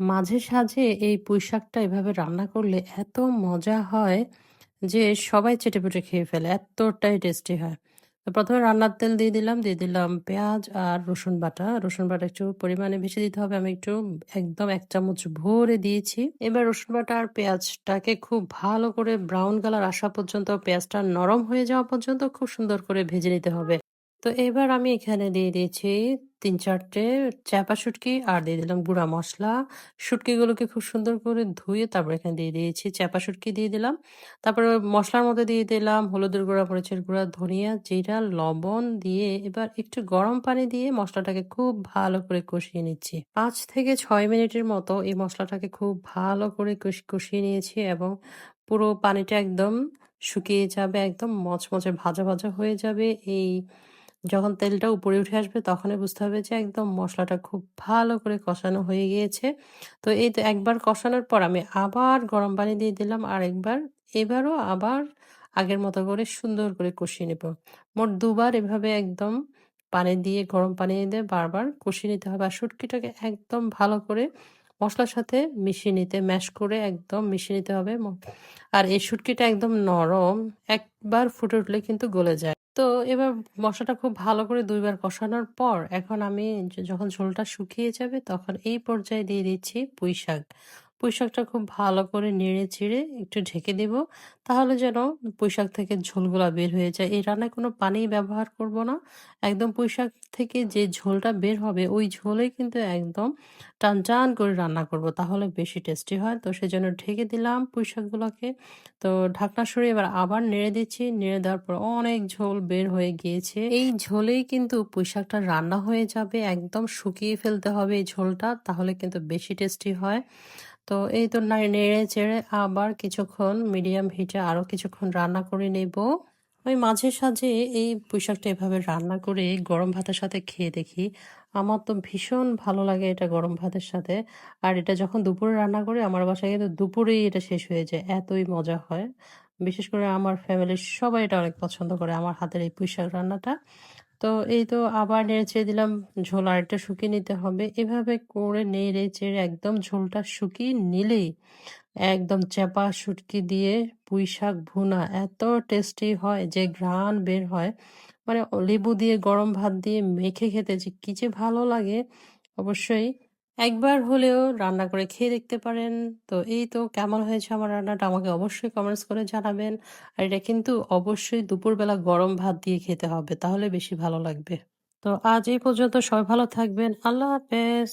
মাঝে সাঝে এই পুঁইশাকটা এভাবে রান্না করলে এত মজা হয় যে সবাই চেটেপুটে খেয়ে ফেলে। এতটাই টেস্টি হয়। তো ১ম এ রান্নার তেল দিয়ে দিলাম পেঁয়াজ আর রসুন বাটা। রসুন বাটা একটু পরিমাণে বেশি দিতে হবে। আমি একটু একদম ১ চামচ ভরে দিয়েছি। এবার রসুন বাটা আর পেঁয়াজটাকে খুব ভালো করে ব্রাউন কালার আসা পর্যন্ত, পেঁয়াজটা নরম হয়ে যাওয়া পর্যন্ত খুব সুন্দর করে ভেজে নিতে হবে। তো এবার আমি এখানে দিয়ে দিয়েছি ৩-৪ টে চ্যাপা শুটকি আর দিয়ে দিলাম গুঁড়া মসলা। শুটকিগুলোকে খুব সুন্দর করে ধুয়ে তারপর এখানে দিয়ে দিয়েছি। চ্যাপা শুটকি দিয়ে দিলাম। তারপরে মসলার মধ্যে দিয়ে দিলাম হলুদের গুঁড়া, মরিচের গুঁড়া, ধনিয়া, জিরা, লবণ দিয়ে এবার একটু গরম পানি দিয়ে মসলাটাকে খুব ভালো করে কষিয়ে নিচ্ছি। ৫ থেকে ৬ মিনিটের মতো এই মসলাটাকে খুব ভালো করে কষিয়ে নিয়েছি এবং পুরো পানিটা একদম শুকিয়ে যাবে, একদম মচমচে ভাজা, ভাজা হয়ে যাবে। যখন তেলটা উপরে উঠে আসবে তখনই বুঝতে হবে যে একদম মসলাটা খুব ভালো করে কষানো হয়ে গিয়েছে। তো এই তো একবার কষানোর পর আমি আবার গরম পানি দিয়ে দিলাম আরেকবার। এবারও আবার আগের মতো করে সুন্দর করে কষিয়ে নেব। মোট ২ বার এভাবে একদম পানি দিয়ে গরম পানি দিয়ে বারবার কষিয়ে নিতে হবে। আর শুটকিটাকে একদম ভালো করে মসলার সাথে মিশিয়ে নিতে ম্যাশ করে একদম মিশিয়ে নিতে হবে। আর এই শুটকিটা একদম নরম। একবার ফুটে উঠলে কিন্তু গলে যায়। তো এবার মসলাটা খুব ভালো করে ২ বার কষানোর পর এখন আমি যখন ঝোলটা শুকিয়ে যাবে তখন এই পর্যায়ে দিয়ে দিচ্ছি পুঁইশাক। পুঁইশাকটা খুব ভালো করে নেড়ে-চেড়ে একটু ঢেকে দিব। তাহলে যেন পুঁইশাক থেকে ঝোলগুলা বের হয়ে যায়। এই রান্নায় কোনো পানি ব্যবহার করব না। একদম পুঁইশাক থেকে যে ঝোলটা বের হবে ওই ঝোলেই কিন্তু একদম টানটান করে রান্না করব। তাহলে বেশি টেস্টি হয়। তো সেজন্য ঢেকে দিলাম পুঁইশাকগুলোকে। তো ঢাকনা সরিয়ে এবার আবার নেড়ে দিচ্ছি। নেড়ে দেওয়ার পর অনেক ঝোল বের হয়ে গিয়েছে। এই ঝোলেই কিন্তু পুঁইশাকটা রান্না হয়ে যাবে। একদম শুকিয়ে ফেলতে হবে এই ঝোলটা। তাহলে কিন্তু বেশি টেস্টি হয়। তো এই তো নেড়ে চেড়ে আবার কিছুক্ষণ মিডিয়াম হিটে আরো কিছুক্ষণ রান্না করে নেব। ওই মাঝে সাঝে এই পুঁইশাকটা এভাবে রান্না করে গরম ভাতের সাথে খেয়ে দেখি। আমার তো ভীষণ ভালো লাগে এটা গরম ভাতের সাথে। আর এটা যখন দুপুরে রান্না করি আমার বাসায় কিন্তু দুপুরেই এটা শেষ হয়ে যায়। এতই মজা হয়। বিশেষ করে আমার ফ্যামিলির সবাই এটা অনেক পছন্দ করে আমার হাতের এই পুঁইশাক রান্নাটা। তো এই তো আবার নেড়ে-চেড়ে দিলাম। ঝোল আরেকটু শুকিয়ে নিতে হবে। এভাবে করে নেড়ে-চেড়ে একদম ঝোলটা শুকিয়ে নিলেই একদম চ্যাপা শুটকি দিয়ে পুঁইশাক ভুনা এত টেস্টি হয় যে ঘ্রাণ বের হয়। মানে লেবু দিয়ে গরম ভাত দিয়ে মেখে খেতে যে কি যে ভালো লাগে! অবশ্যই একবার হলেও রান্না করে খেয়ে দেখতে পারেন। তো এই তো কেমন হয়েছে আমার রান্নাটা আমাকে অবশ্যই কমেন্টস করে জানাবেন। আর এটা কিন্তু অবশ্যই দুপুরবেলা গরম ভাত দিয়ে খেতে হবে। তাহলে বেশি ভালো লাগবে। তো আজ এই পর্যন্ত সবাই ভালো থাকবেন। আল্লাহ হাফেজ।